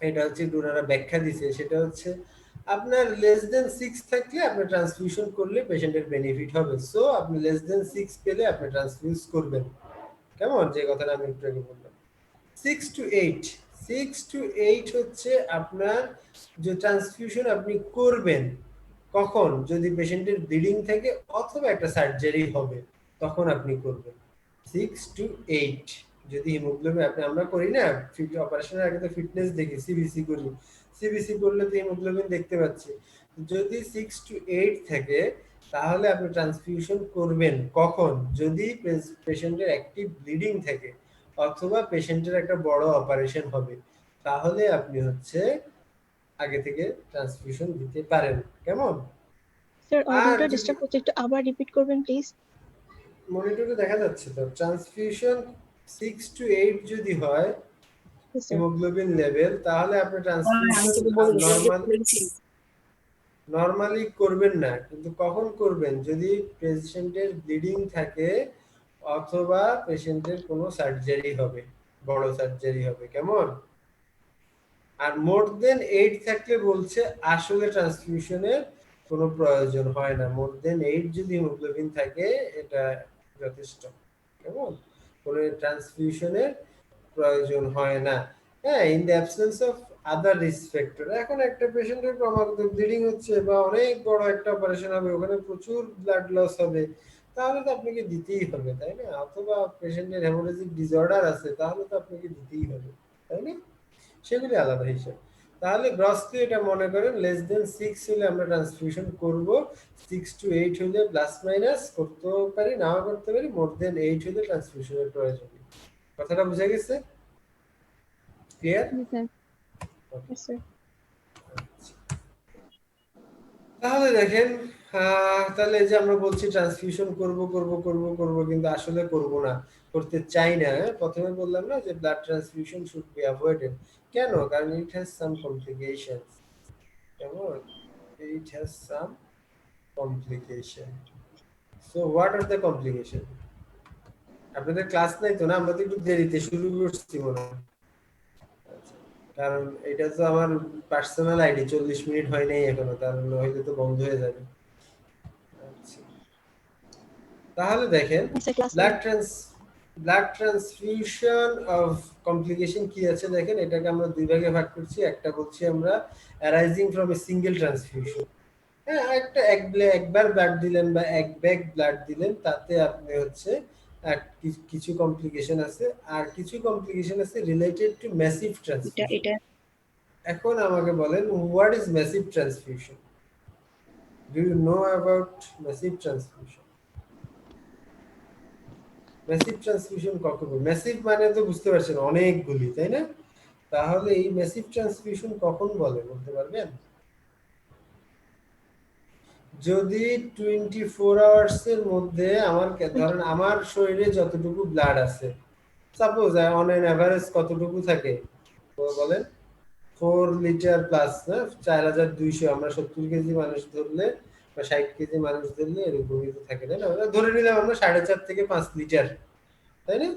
এটা হচ্ছে ওনারা ব্যাখ্যা দিছে, সেটা হচ্ছে আপনার লেস দেন 6 থাকলে আপনি ট্রান্সফিউশন করলে পেশেন্টের বেনিফিট হবে। সো আপনি লেস দেন 6 পেলে আপনি ট্রান্সফিউজ করবেন। কেমন, যে কথাটা আমি একটু আগে বললাম, 6 to 8, 6 to 8 হচ্ছে আপনার যে ট্রান্সফিউশন আপনি করবেন কখন, যদি পেশেন্টের ব্লিডিং থাকে অথবা একটা সার্জারি হবে তখন আপনি করবেন 6 to 8। যদি হিমোগ্লোবিন আমরা করি না ফিট অপারেশনের আগে তো ফিটনেস দেখি, সিবিসি করি, সিবিসি করলে তো হিমোগ্লোবিন দেখতে পাচ্ছি। যদি 6 to 8 থাকে তাহলে আপনি ট্রান্সফিউশন করবেন কখন, যদি পেশেন্টের অ্যাক্টিভ ব্লিডিং থাকে অথবা পেশেন্টের একটা বড় অপারেশন হবে, তাহলে আপনি হচ্ছে আগে থেকে ট্রান্সফিউশন দিতে পারেন। কেমন? স্যার আর অডিওটা যদি ডিস্টার্ব হচ্ছে, একটু আবার রিপিট করবেন প্লিজ। মনিটরে দেখা যাচ্ছে তো ট্রান্সফিউশন 6 to 8 যদি হয় স্যার হিমোগ্লোবিন লেভেল, তাহলে আপনি ট্রান্সফিউশন নরমালি করবেন না, কিন্তু কখন করবেন, যদি পেশেন্টের ব্লিডিং থাকে অথবা পেশেন্টের কোনো সার্জারি হবে, বড় সার্জারি হবে। কেমন? আর মোর দেন 8 থাকলে বলছে আসলে ট্রান্সফিউশনের কোনো প্রয়োজন হয় না। মোর দেন 8 যদি হিমোগ্লোবিন থাকে এটা যথেষ্ট। কেমন? কোনো ট্রান্সফিউশনের প্রয়োজন হয় না। হ্যাঁ, in the absence of other risk factor. এখন একটা পেশেন্টের ক্রমাগত ব্লিডিং হচ্ছে বা অনেক বড় একটা অপারেশন হবে, ওখানে প্রচুর ব্লাড লস হবে, তাহলে তো আপনাকে দিতেই হবে, তাই না? অথবা পেশেন্টের হেমোরেজিক ডিসঅর্ডার আছে, তাহলে তো আপনাকে দিতেই হবে, তাই না? সেগুলি আলাদা হিসাব। তাহলে গ্রসলি এটা মনে করেন লেস দেন 6 হলে আমরা ট্রান্সফিউশন করব, 6 to 8 হলে প্লাস মাইনাস করতে পারি, নাও করতে পারি, মোর দেন 8 হলে ট্রান্সফিউশনের প্রয়োজন। কথাটা বুঝা গেছে? ক্লিয়ার? স্যার তাহলে দেখেন তাহলে এই যে আমরা বলছি ট্রান্সফিউশন করব করব করব করব, কিন্তু আসলে করব না, করতে চাই না। প্রথমে বললাম না যে blood transfusion should be avoided. কেন? কারণ ইট হ্যাজ সাম কমপ্লিকেশনস। কেমন? It has some complication. So what are the complication? আপনাদের ক্লাস নাই তো না? আমরা তো একটু দেরিতে শুরু করছি মনে হয়, কারণ এটা তো আমার পার্সোনাল আইডি, 40 মিনিট হয় নাই এখনো, তার হইলে তো বন্ধ হয়ে যাবে। আচ্ছা, তাহলে দেখেন ব্লাড ট্রান্সফিউশন অফ কমপ্লিকেশন কি আছে দেখেন, এটাকে আমরা দুই ভাগে ভাগ করছি। একটা বলছি আমরা arising from a single transfusion. হ্যাঁ, একটা একবার ব্লাড দিলেন বা এক ব্যাগ ব্লাড দিলেন, তাতে আপনি হচ্ছে কিছু কমপ্লিকেশন আছে, আর কিছু কমপ্লিকেশন আছে রিলেটেড টু ম্যাসিভ ট্রান্সফিউশন। এখন আমাকে বলেন, what is massive transfusion? Do you know about massive transfusion? Massive transfusion কখন বলে? ম্যাসিভ মানে তো বুঝতে পারছেন অনেকগুলি, তাই না? তাহলে এই ম্যাসিভ ট্রান্সফিউশন কখন বলে, বলতে পারবেন? যদি 24 আওয়ার্স এর মধ্যে ধরেন আমার শরীরে যতটুকু ব্লাড আছে, সাপোজ অন এন এভারেজ কতটুকু থাকে বলেন? 4 লিটার প্লাস, না 4200। আমরা 70 কেজি মানুষ ধরলে বা 60 কেজি মানুষ ধরলে এরকমই তো থাকে, তাই না? ধরে নিলাম আমরা 4.5 থেকে 5 লিটার, তাই না?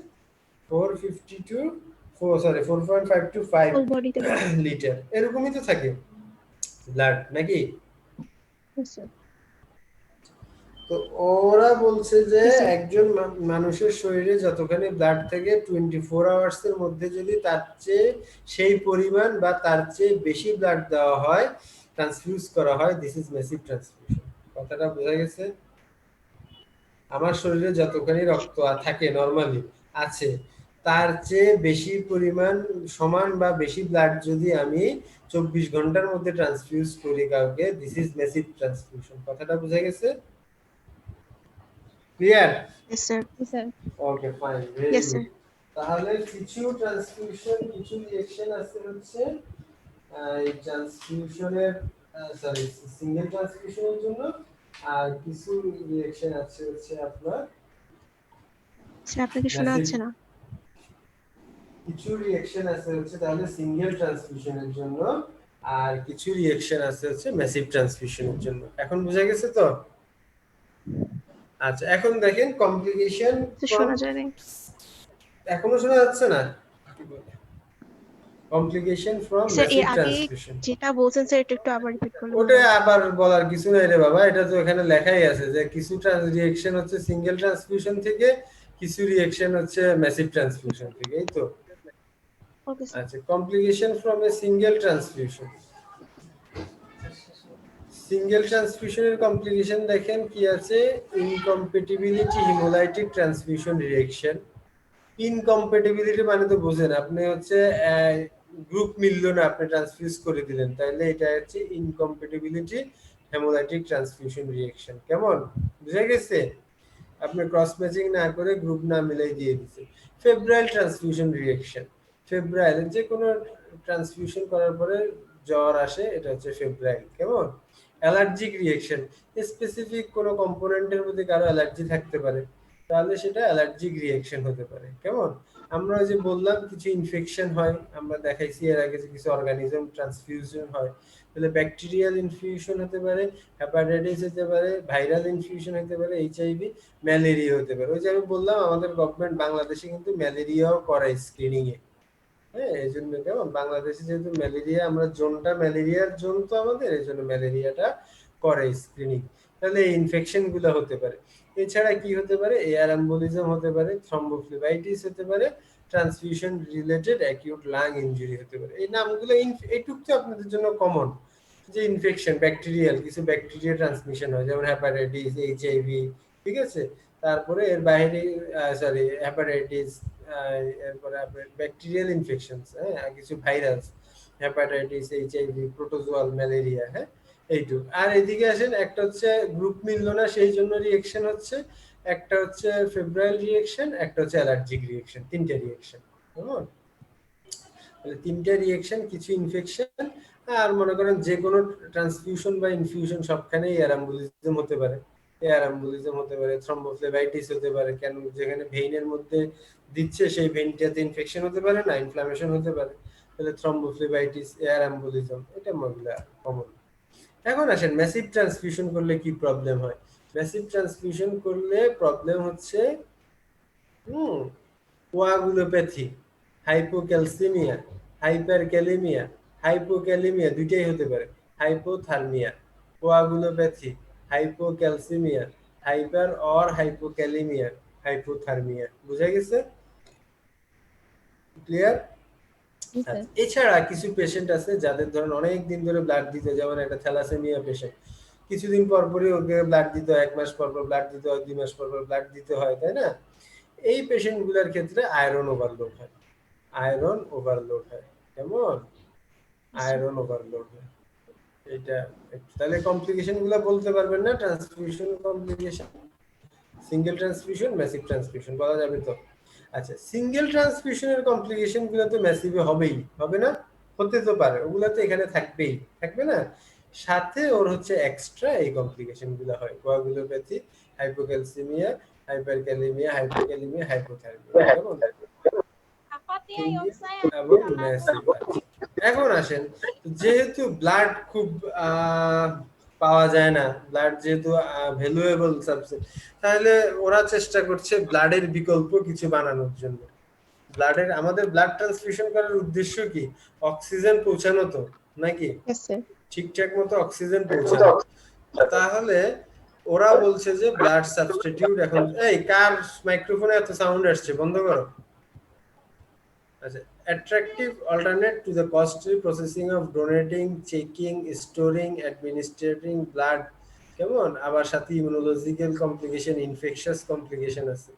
4.5 to 5 লিটার এরকমই তো থাকে ব্লাড, নাকি? তো ওরা বলছে যে একজন মানুষের শরীরে যতখানি ব্লাড থাকে 24 আওয়ার্স এর মধ্যে যদি তার চেয়ে সেই পরিমাণ বা তার চেয়ে বেশি ব্লাড দেওয়া হয়, ট্রান্সফিউজ করা হয়, দিস ইজ ম্যাসিভ ট্রান্সফিউশন। কথাটা বোঝা গেছে? আমার শরীরে যতখানি রক্ত থাকে নরমালি আছে, তার চেয়ে বেশি পরিমাণ সমান বা বেশি ব্লাড যদি আমি 24 ঘন্টার মধ্যে ট্রান্সফিউজ করি কাউকে, দিস ইজ ম্যাসিভ ট্রান্সফিউশন। কথাটা বোঝা গেছে? Clear? Yes sir. Yes sir. Okay, fine, very Yes sir. Good. তাহলে কিছু ট্রান্সফিউশন, কিছু রিঅ্যাকশন আছে হচ্ছে এই ট্রান্সফিউশনের সরি সিঙ্গেল ট্রান্সফিউশনের জন্য, আর কিছু রিঅ্যাকশন আছে হচ্ছে আপনার স্যার আপনাকে শোনা যাচ্ছে না। কিছু রিঅ্যাকশন আছে হচ্ছে তাহলে সিঙ্গেল ট্রান্সফিউশনের জন্য, আর কিছু রিঅ্যাকশন আছে হচ্ছে ম্যাসিভ ট্রান্সফিউশনের জন্য। এখন বুঝা গেছে তো? আচ্ছা, এখন দেখেন কমপ্লিকেশন। শোনা যায় না, এখনো শোনা যাচ্ছে না? কমপ্লিকেশন ফ্রম ম্যাসিভ ট্রান্সফিউশন যেটা বলছেন স্যার একটু আবার রিপিট করুন। ওটা আবার বলার কিছু নাই রে বাবা, এটা তো এখানে লেখাই আছে যে কিছু রিঅ্যাকশন হচ্ছে সিঙ্গেল ট্রান্সফিউশন থেকে, কিছু রিঅ্যাকশন হচ্ছে ম্যাসিভ ট্রান্সফিউশন থেকে, এই তো। Okay sir. আচ্ছা, complication from a single transfusion. Single ট্রান্সফিউশনের কমপ্লিকেশন দেখেন কি আছে, incompatibility haemolytic transfusion reaction. Incompatibility মানে তো বুঝেন, আপনি হচ্ছে গ্রুপ মিললো না, আপনি ট্রান্সফিউজ করে দিলেন, তাহলে এটা হচ্ছে ইনকম্প্যাটিবিলিটি হেমোলাইটিক ট্রান্সফিউশন রিঅ্যাকশন। কেমন বুঝে গেছে? আপনি ক্রস ম্যাচিং না করে গ্রুপ না মিলাই দিয়ে দিচ্ছেন। ফেব্রাইল ট্রান্সফিউশন রিঅ্যাকশন, ফেব্রাইল যে কোনো ট্রান্সফিউশন করার পরে জ্বর আসে, এটা হচ্ছে ফেব্রাইল। কেমন? অ্যালার্জিক রিঅ্যাকশন, স্পেসিফিক কোনো কম্পোনেন্টের প্রতি কারো অ্যালার্জি থাকতে পারে, তাহলে সেটা অ্যালার্জিক রিঅ্যাকশন হতে পারে। কেমন? আমরা যে বললাম কিছু ইনফেকশন হয়, আমরা দেখাইছি এর আগে যে কিছু অর্গানিজম ট্রান্সফিউশন হয়, তাহলে ব্যাকটেরিয়াল ইনফিউশন হতে পারে, হেপাটাইটিস হতে পারে, ভাইরাল ইনফিউশন হতে পারে, এইচআইভি, ম্যালেরিয়া হতে পারে। ওই যে আমি বললাম আমাদের গভর্নমেন্ট বাংলাদেশে কিন্তু ম্যালেরিয়াও করায় স্ক্রিনিং এ। হ্যাঁ, এই জন্য কেমন বাংলাদেশে যেহেতু ম্যালেরিয়া, আমরা জোনটা ম্যালেরিয়ার জোন তো আমাদের, এই জন্য ম্যালেরিয়াটা করে স্ক্রিনিং। তাহলে এই ইনফেকশন গুলো হতে পারে। এছাড়া কি হতে পারে, এয়ার এম্বোলিজম হতে পারে, থ্রম্বোফ্লেবাইটিস হতে পারে, transfusion related acute lung injury হতে পারে। এই নামগুলো এইটুক তো আপনাদের জন্য কমন, যে ইনফেকশন ব্যাকটেরিয়াল, কিছু ব্যাকটেরিয়া ট্রান্সমিশন হয়, যেমন হেপাটাইটিস, এইচআইভি, ঠিক আছে। তারপরে এর বাইরে সরি হেপাটাইটিস, এরপরে আপনার ব্যাকটেরিয়াল ইনফেকশনস, হ্যাঁ, কিছু virus, hepatitis, HIV, protozoal, malaria, হ্যাঁ, এইটুকু। আর এদিকে আসেন, একটা হচ্ছে গ্রুপ মিললো না সেই জন্য রিঅ্যাকশন হচ্ছে, একটা হচ্ছে ফেব্রাইল রিঅ্যাকশন, একটা হচ্ছে অ্যালার্জিক রিঅ্যাকশন। তিনটা রিঅ্যাকশন, কেমন? তাহলে তিনটা রিঅ্যাকশন, কিছু ইনফেকশন, আর মনে করেন যে কোনো ট্রান্সফিউশন বা ইনফিউশন সবখানেই এয়ার এম্বোলিজম হতে পারে, এয়ার এম্বোলিজম হতে পারে, থ্রম্বোফ্লেবাইটিস হতে পারে, কেন যেখানে ভেইনের মধ্যে দিচ্ছে সেই ভেইনটাতে ইনফেকশন হতে পারে না, ইনফ্লামেশন হতে পারে, তাহলে থ্রম্বোফ্লেবাইটিস, এয়ার এম্বোলিজম, এটা মহিলা কমন। এখন আসেন ম্যাসিভ ট্রান্সফিউশন করলে কি প্রবলেম হয়। ম্যাসিভ ট্রান্সফিউশন করলে প্রবলেম হচ্ছে কোয়াগুলোপ্যাথি, হাইপোক্যালসিমিয়া, হাইপারক্যালেমিয়া, হাইপোক্যালেমিয়া দুইটাই হতে পারে, hypothermia, coagulopathy, hypocalcaemia, hyper or hypokalaemia, hypothermia. বুঝা গেছে? ক্লিয়ার? আচ্ছা, এছাড়া কিছু পেশেন্ট আছে যাদের ধরেন অনেক দিন ধরে ব্লাড দিতে, যেমন একটা থ্যালাসেমিয়া পেশেন্ট, কিছুদিন পর পরই ওকে ব্লাড দিতে হয়, 1 মাস পর পর ব্লাড দিতে হয়, 2 মাস পর পর ব্লাড দিতে হয়, তাই না? এই পেশেন্ট গুলার ক্ষেত্রে আয়রন ওভারলোড হয়, আয়রন ওভারলোড হয়। কেমন? আয়রন ওভারলোড হয়। এটা তাহলে কমপ্লিকেশন গুলা বলতে পারবেন না, transfusion complication, single transfusion, massive transfusion বলা যাবে তো? আচ্ছা, সিঙ্গেল ট্রান্সফিউশনের কমপ্লিকেশন গুলো তো ম্যাসিভে হবেই, হবে না? হতে তো পারে, ওগুলা তো এখানে থাকবেই, থাকবে না? সাথে ওর হচ্ছে এক্সট্রা এই কমপ্লিকেশন গুলো হয়, coagulopathy, hypocalcaemia, hyperkalaemia, hypokalaemia, hypothermia. কেমন? এবং ম্যাসিভ। এখন আসেন, যেহেতু ব্লাড খুব পাওয়া যায় না, ব্লাড যেহেতু ভ্যালুয়েবল সাবস্টেন্স, তাহলে ওরা চেষ্টা করছে ব্লাডের বিকল্প কিছু বানানোর জন্য। ব্লাডের, আমাদের ব্লাড ট্রান্সফিউশন করার উদ্দেশ্য কি? অক্সিজেন পৌঁছানো তো, নাকি? ঠিকঠাক মতো অক্সিজেন পৌঁছানো। তাহলে ওরা বলছে যে ব্লাড সাবস্টিটিউট এখন, এই কার মাইক্রোফোনে এত সাউন্ড আসছে, বন্ধ করো। আচ্ছা, attractive alternate to the costly processing of donating, checking, storing, administering blood, কেমন? আবার সাথে ইমিউনোলজিক্যাল কমপ্লিকেশন, ইনফেকশাস কমপ্লিকেশন আছে।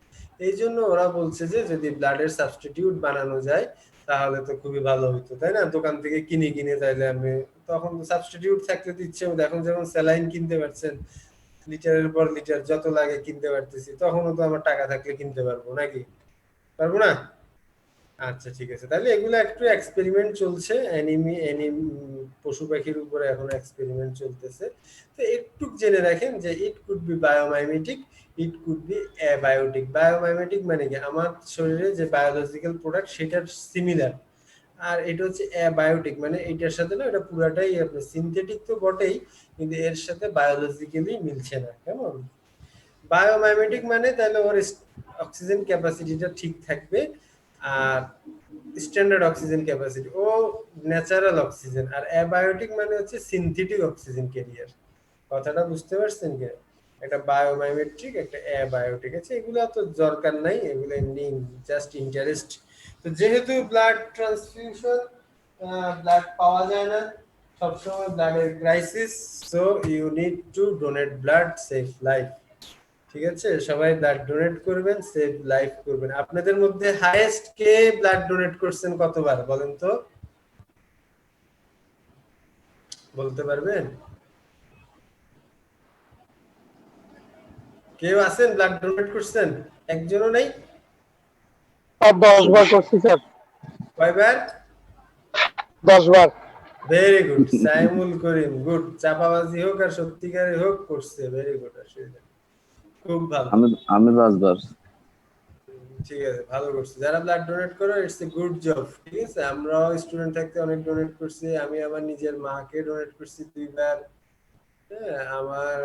এই জন্য ওরা বলছে যে যদি ব্লাডের সাবস্টিটিউট বানানো যায় তাহলে তো খুবই ভালো হতো, তাই না? দোকান থেকে কিনে কিনে তাইলে আমি তখন সাবস্টিটিউট থাকলে তো ইচ্ছে মতো, এখন যেমন স্যালাইন কিনতে পারছেন লিটারের পর লিটার যত লাগে কিনতে পারতেছি, তখনও তো আমার টাকা থাকলে কিনতে পারবো, নাকি? পারবো না? আচ্ছা, ঠিক আছে। তাহলে এগুলো একটু এক্সপেরিমেন্ট চলছে, পশু পাখির উপরে এখন এক্সপেরিমেন্ট চলতেছে। তো একটু জেনে রাখেন যে it could be biomimetic, it could be abiotic. Biomimetic মানে কি, আমার শরীরে যে বায়োলজিক্যাল প্রোডাক্ট সেটার সিমিলার, আর এটা হচ্ছে অ্যাবায়োটিক মানে এটার সাথে না, এটা পুরাটাই আপনার সিনথেটিক তো বটেই, কিন্তু এর সাথে বায়োলজিক্যালি মিলছে না। কেমন? বায়োমাইমেটিক মানে তাহলে ওর অক্সিজেন ক্যাপাসিটিটা ঠিক থাকবে, আর স্ট্যান্ডার্ড অক্সিজেন ক্যাপাসিটি, ও ন্যাচারাল অক্সিজেন। আর অ্যাবায়োটিক মানে হচ্ছে সিনথেটিক অক্সিজেন ক্যারিয়ার। কথাটা বুঝতে পারছেন কি? একটা বায়োমাইমেট্রিক, একটা অ্যাবায়োটিক আছে, এগুলো তো দরকার নাই, এগুলো এমনি জাস্ট ইন্টারেস্ট তো যেহেতু ব্লাড ট্রান্সফিউশন ব্লাড পাওয়া যায় না সবসময় ব্লাডের crisis, so you need to donate blood, save life. ঠিক আছে, সবাই ব্লাড ডোনেট করবেন, সেভ লাইফ করবেন। আপনাদের মধ্যে হাইয়েস্ট কে ব্লাড ডোনেট করছেন কতবার বলেন তো, বলতে পারবেন? কেউ আছেন ব্লাড ডোনেট করছেন? একজনও নাই? 10 বার করছি স্যার, কয়বার? 10 বার। ভেরি গুড সাইমুল করিম, গুড। চাপাবাজি হোক আর সত্যিকারে হোক করছে, ভেরি গুড, আসলে খুব ভালো। আমি 5 বার। ঠিক আছে, ভালো করছে। যারা ব্লাড ডোনেট করে ইটস এ গুড জব। ঠিক আছে, আমরাও স্টুডেন্ট থাকতে অনেক ডোনেট করছি। আমি আমার নিজের মাকে ডোনেট করছি 2 বার। হ্যাঁ, আমার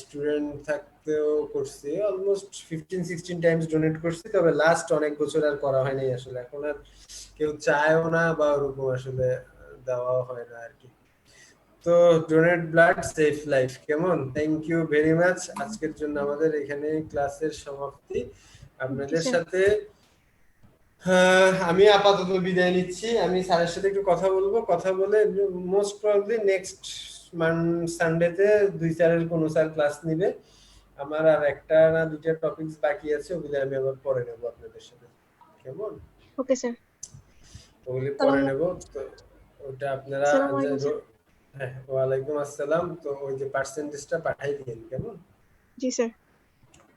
স্টুডেন্ট থাকতেও করছি, অলমোস্ট 15-16 টাইমস ডোনেট করছি। তবে লাস্ট অনেক বছর আর করা হয়নি আসলে, এখন আর কেউ চায়ও না বা ওরকম আসলে দেওয়াও হয় না আর কি। তো ডোনেট ব্লাড সেভ লাইফ, কেমন? Thank you very much. আজকের জন্য আমাদের এখানে ক্লাসের সমাপ্তি। আপনাদের স্যার। সাথে আমি আপাতত বিদায় নিচ্ছি। আমি স্যারের সাথে একটু কথা বলবো, কথা বলে মোস্ট প্রবাবলি নেক্সট সানডেতে 2 স্যারের কোনো স্যার ক্লাস নিবে। আমার আর একটা না 2টা টপিকস বাকি আছে, ওগুলো আমি আবার পরে নেব আপনাদের সাথে, কেমন? Okay sir. ওগুলি পরে নেব। তো ওটা আপনারা আসসালামু আলাইকুম স্যার। হ্যাঁ, ওয়ালাইকুম আসসালাম। তো ওই যে পার্সেন্টেজটা পাঠাই দিন, কেমন? জি স্যার।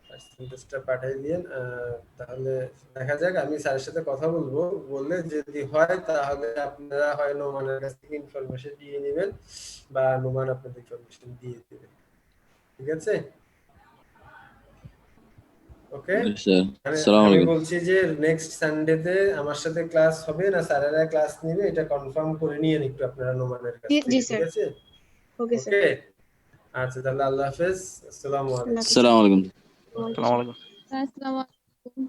পার্সেন্টেজটা পাঠিয়ে দিন। তাহলে দেখা যাক, আমি স্যারের সাথে কথা বলবো, বললে যদি হয় তাহলে আপনারা হয় নোমানের কাছ থেকে ইনফরমেশন দিয়ে নেবেন বা নোমান আপনাদের ইনফরমেশন দিয়ে দেবে। ঠিক আছে, ওকে। স্যার আসসালামু আমি আলাইকুম। বলছি যে নেক্সট সানডেতে আমার সাথে ক্লাস হবে না স্যারেরা ক্লাস নেবে, এটা কনফার্ম করে নিয়েন একটু আপনারা নোমানের কাছ জি থেকে। স্যার। ঠিক আছে, ওকে স্যার। ওকে। আচ্ছা, তাহলে আল্লাহ হাফেজ, আসসালামু আলাইকুম। আল্লাহ হাফেজ। আসসালামু আলাইকুম। ওয়ালাইকুম আসসালাম। আসসালামু আলাইকুম।